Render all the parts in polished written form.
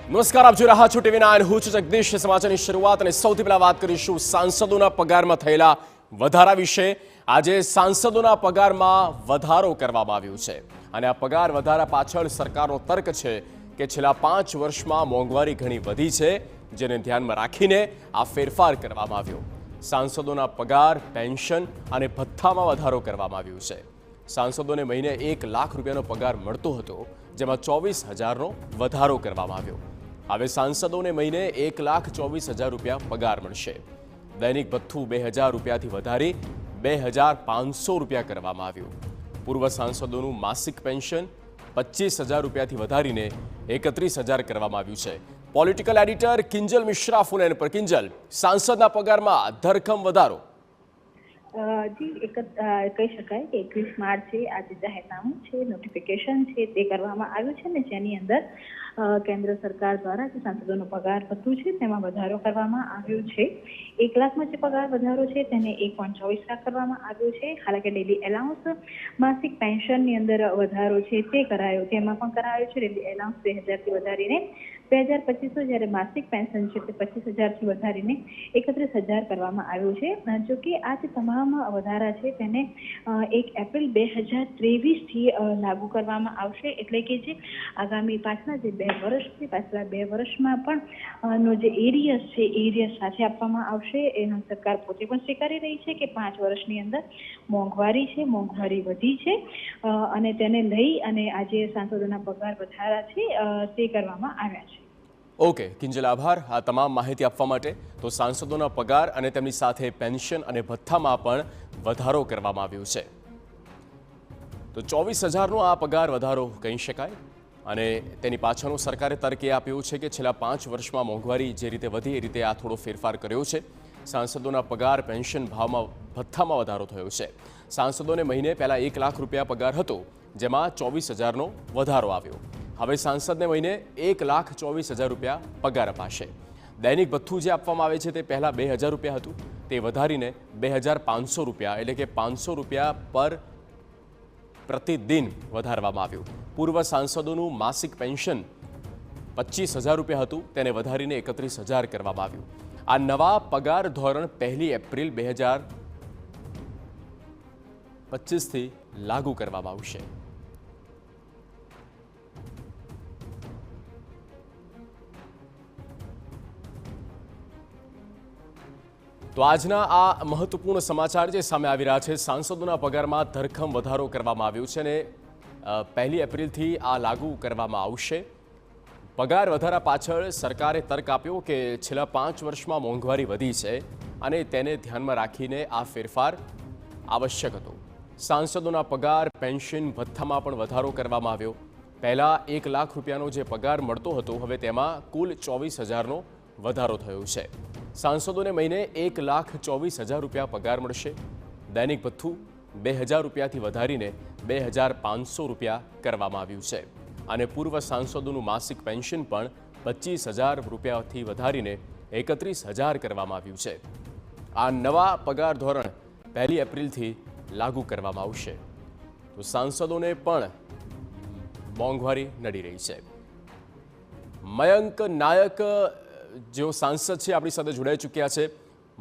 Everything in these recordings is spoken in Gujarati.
નમસ્કાર, આપ જોઈ રહ્યા છો TV9. હું છું જગદીશ. સમાચારની શરૂઆત અને સૌથી પહેલા વાત કરીશું સાંસદોના પગારમાં થયેલા વધારા વિશે. આજે સાંસદોના પગારમાં વધારો કરવામાં આવ્યો છે અને આ પગાર વધારા પાછળ સરકારનો તર્ક છે કે છેલ્લા 5 વર્ષમાં મોંઘવારી ઘણી વધી છે, જેને ધ્યાનમાં રાખીને આ ફેરફાર કરવામાં આવ્યો. સાંસદોના પગાર, પેન્શન અને ભથ્થામાં વધારો કરવામાં આવ્યો છે. સાંસદોને મહિને 1 લાખ રૂપિયાનો પગાર મળતો હતો, જેમાં 24,000નો વધારો કરવામાં આવ્યો. હવે સાંસદોને મહિને 1,24,000 રૂપિયા પગાર મળશે. દૈનિક ભથ્થું 2,000 રૂપિયાથી વધારી 2,500 રૂપિયા કરવામાં આવ્યું. પૂર્વ સાંસદોનું માસિક પેન્શન 25,000 રૂપિયાથી વધારીને 31,000 કરવામાં આવ્યું છે. Political editor Kinjal Mishra phone પર. કિંજલ, સાંસદના પગારમાં ધરખમ વધારો. જી કહી શકાય કે 21 માર્ચે આજે જાહેરનામું છે, નોટિફિકેશન છે તે કરવામાં આવ્યું છે ને જેની અંદર કેન્દ્ર સરકાર દ્વારા જે સાંસદોનો પગાર ભથ્થું છે તેમાં વધારો કરવામાં આવ્યો છે. 1 લાખમાં જે પગાર વધારો છે તેને 1.24 લાખ કરવામાં આવ્યો છે. હાલાકી ડેલી એલાઉન્સ, માસિક પેન્શનની અંદર વધારો છે તે કરાયો, તેમાં પણ કરાયો છે. ડેલી એલાઉન્સ 2,000થી વધારીને 2,2500, જ્યારે માસિક પેન્શન છે તે 25,000થી વધારીને 31,000 કરવામાં આવ્યું છે. જો કે આ જે તમામ વધારા છે તેને 1 એપ્રિલ 2023થી લાગુ કરવામાં આવશે. એટલે કે જે આગામી પાછલા જે 2 વર્ષ છે, પાછલા 2 વર્ષમાં પણ નો જે એરિયસ છે એરિયસ સાથે આપવામાં આવશે. એનો સરકાર પોતે પણ સ્વીકારી રહી છે કે 5 વર્ષની અંદર મોંઘવારી છે, મોંઘવારી વધી છે અને તેને લઈ અને આજે સાંસદોના પગાર વધારા છે તે કરવામાં આવ્યા છે. ઓકે કિંજલ, આભાર આ તમામ માહિતી આપવા માટે. તો સાંસદોના પગાર અને તેમની સાથે પેન્શન અને ભથ્થામાં પણ વધારો કરવામાં આવ્યો છે. તો 24,000નો આ પગાર વધારો કહી શકાય અને તેની પાછળનો સરકારે તર્ક એ આપ્યો છે કે છેલ્લા 5 વર્ષમાં મોંઘવારી જે રીતે વધી એ રીતે આ થોડો ફેરફાર કર્યો છે. સાંસદોના પગાર, પેન્શન, ભાવમાં ભથ્થામાં વધારો થયો છે. સાંસદોને મહિને પહેલાં 1 લાખ રૂપિયા પગાર હતો, જેમાં 24,000નો વધારો આવ્યો. હવે સાંસદને મહિને 1,24,000 રૂપિયા પગાર અપાશે. દૈનિક ભથ્થું જે આપવામાં આવે છે તે પહેલાં 2,000 રૂપિયા હતું, તે વધારીને 2,500 રૂપિયા એટલે કે 500 રૂપિયા પર પ્રતિદિન વધારવામાં આવ્યું. પૂર્વ સાંસદોનું માસિક પેન્શન 25,000 રૂપિયા હતું, તેને વધારીને 31,000 કરવામાં આવ્યું. આ નવા પગાર ધોરણ 1 એપ્રિલ 2025થી લાગુ કરવામાં આવશે. તો આજના આ મહત્વપૂર્ણ સમાચાર જે સામે આવી રહ્યા છે, સાંસદોના પગારમાં ધરખમ વધારો કરવામાં આવ્યો છે અને 1 એપ્રિલથી આ લાગુ કરવામાં આવશે. પગાર વધારા પાછળ સરકારે તર્ક આપ્યો કે છેલ્લા 5 વર્ષમાં મોંઘવારી વધી છે અને તેને ધ્યાનમાં રાખીને આ ફેરફાર આવશ્યક હતો. સાંસદોના પગાર, પેન્શન, ભથ્થામાં પણ વધારો કરવામાં આવ્યો. પહેલાં 1 લાખ રૂપિયાનો જે પગાર મળતો હતો, હવે તેમાં કુલ 24,000નો વધારો થયો છે. સાંસદોને મહિને 1,24,000 રૂપિયા પગાર મળશે. દૈનિક ભથ્થું 2,000 રૂપિયાથી વધારીને 2,500 રૂપિયા કરવામાં આવ્યું છે અને પૂર્વ સાંસદોનું માસિક પેન્શન પણ 25,000 રૂપિયાથી વધારીને 31,000 કરવામાં આવ્યું છે. આ નવા પગાર ધોરણ 1 એપ્રિલથી લાગુ કરવામાં આવશે. તો સાંસદોને પણ મોંઘવારી નડી રહી છે. મયંક નાયક જેઓ સાંસદ છે આપણી સાથે જોડાઈ ચૂક્યા છે.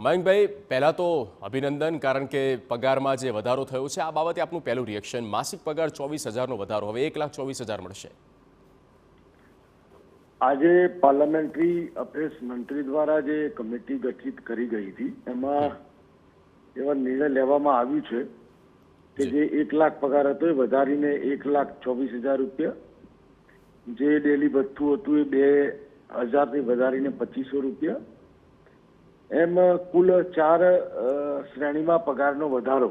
મયંકભાઈ, પહેલાં તો અભિનંદન, કારણ કે પગારમાં જે વધારો થયો છે આ બાબતે આપનું પહેલું રિએક્શન. માસિક પગાર 24,000નો વધારો, હવે 1,24,000 મળશે. આજે પાર્લામેન્ટરી અફેર્સ મંત્રી દ્વારા જે કમિટી ગઠિત કરી ગઈ હતી એમાં એવા નિર્ણય લેવામાં આવ્યું છે કે જે 1 લાખ પગાર હતો એ વધારીને 1,24,000 રૂપિયા, જે ડેલી ભથ્થું હતું એ 2,000થી વધારીને 2,500 રૂપિયા, એમ કુલ 4 શ્રેણીમાં પગારનો વધારો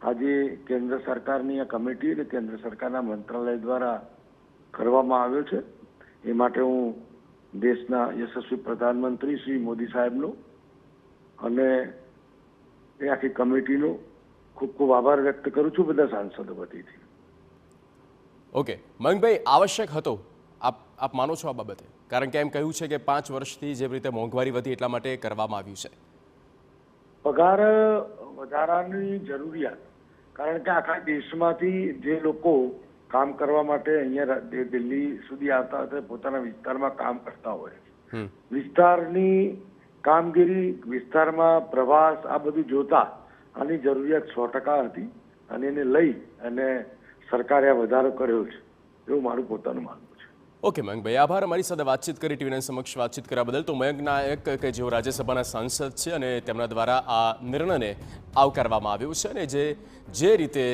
આજે કેન્દ્ર સરકારની આ કમિટી અને કેન્દ્ર સરકારના મંત્રાલય દ્વારા કરવામાં આવ્યો છે. એ માટે હું દેશના યશસ્વી પ્રધાનમંત્રી શ્રી મોદી સાહેબનો અને એ આખી કમિટીનો ખૂબ ખૂબ આભાર વ્યક્ત કરું છું બધા સાંસદો વતીથી. ઓકે મયંકભાઈ, આવશ્યક હતો આપ માનો છો આ બાબતે? કારણ કે એમ કહ્યું છે કે 5 વર્ષથી જે રીતે મોંઘવારી વધી એટલા માટે કરવામાં આવ્યું છે. પગાર વધારાની જરૂરિયાત, કારણ કે આખા દેશમાંથી જે લોકો કામ કરવા માટે અહીંયા દિલ્હી સુધી આવતા હતા, પોતાના વિસ્તારમાં કામ કરતા હોય. વિસ્તારની કામગીરી, વિસ્તારમાં પ્રવાસ, આ બધું જોતા આની જરૂરિયાત 100% હતી અને એને લઈ અને સરકારે આ વધારો કર્યો છે એવું મારું પોતાનું માનવું છે. ઓકે મયંકભાઈ, આભાર અમારી સાથે વાતચીત કરી, ટીવી9 સમક્ષ વાતચીત કરવા બદલ. તો મયંક નાયક કે જેઓ રાજ્યસભાના સાંસદ છે અને તેમના દ્વારા આ નિર્ણયને આવકારવામાં આવ્યો છે અને જે રીતે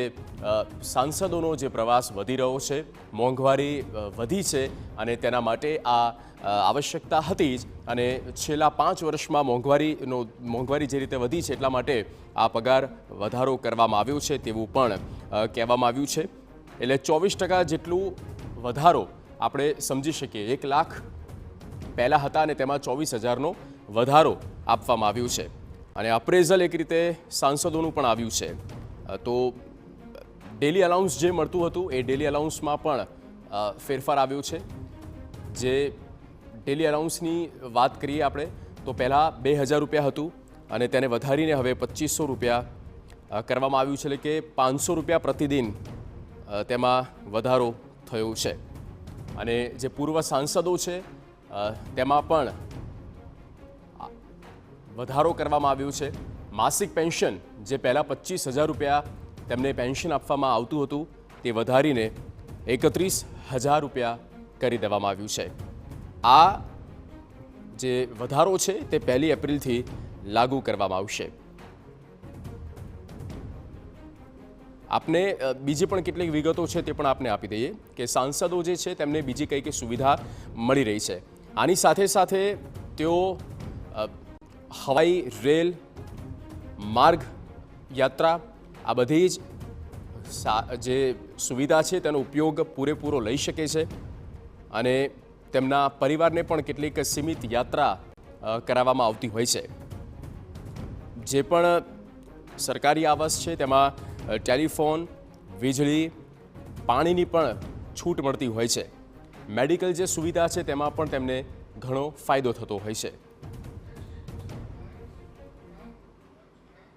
સાંસદોનો જે પ્રવાસ વધી રહ્યો છે, મોંઘવારી વધી છે અને તેના માટે આ આવશ્યકતા હતી જ અને છેલ્લા 5 વર્ષમાં મોંઘવારી જે રીતે વધી છે એટલા માટે આ પગાર વધારો કરવામાં આવ્યો છે તેવું પણ કહેવામાં આવ્યું છે. એટલે 24% જેટલું વધારો આપણે સમજી શકીએ. 1 લાખ પહેલાં હતા અને તેમાં 24,000નો વધારો આપવામાં આવ્યો છે અને અપ્રેઝલ એક રીતે સાંસદોનું પણ આવ્યું છે. તો ડેલી અલાઉન્સ જે મળતું હતું એ ડેલી અલાઉન્સમાં પણ ફેરફાર આવ્યો છે. જે ડેલી અલાઉન્સની વાત કરીએ આપણે તો પહેલાં 2,000 રૂપિયા હતું અને તેને વધારીને હવે 2,500 રૂપિયા કરવામાં આવ્યું છે. એટલે કે 500 રૂપિયા પ્રતિદિન તેમાં વધારો થયો છે. અને જે પૂર્વ સાંસદો છે તેમાં પણ વધારો કરવામાં આવ્યો છે. માસિક પેન્શન જે પહેલાં 25,000 રૂપિયા તેમને પેન્શન આપવામાં આવતું હતું તે વધારીને 31,000 રૂપિયા કરી દેવામાં આવ્યું છે. આ જે વધારો છે તે 1 એપ્રિલથી લાગુ કરવામાં આવશે. આપને બીજી પણ કેટલીક વિગતો છે તે પણ આપને આપી દઈએ કે સાંસદો જે છે તેમને બીજી કઈ કઈ સુવિધા મળી રહી છે. આની સાથે સાથે તેઓ હવાઈ, રેલ માર્ગ, યાત્રા આ બધી જ જે સુવિધા છે તેનો ઉપયોગ પૂરેપૂરો લઈ શકે છે અને તેમના પરિવારને પણ કેટલીક સીમિત યાત્રા કરાવવામાં આવતી હોય છે. જે પણ સરકારી આવાસ છે તેમાં ટેલિફોન, વીજળી, પાણીની પણ છૂટ મળતી હોય છે. મેડિકલ જે સુવિધા છે તેમાં પણ તેમને ઘણો ફાયદો થતો હોય છે.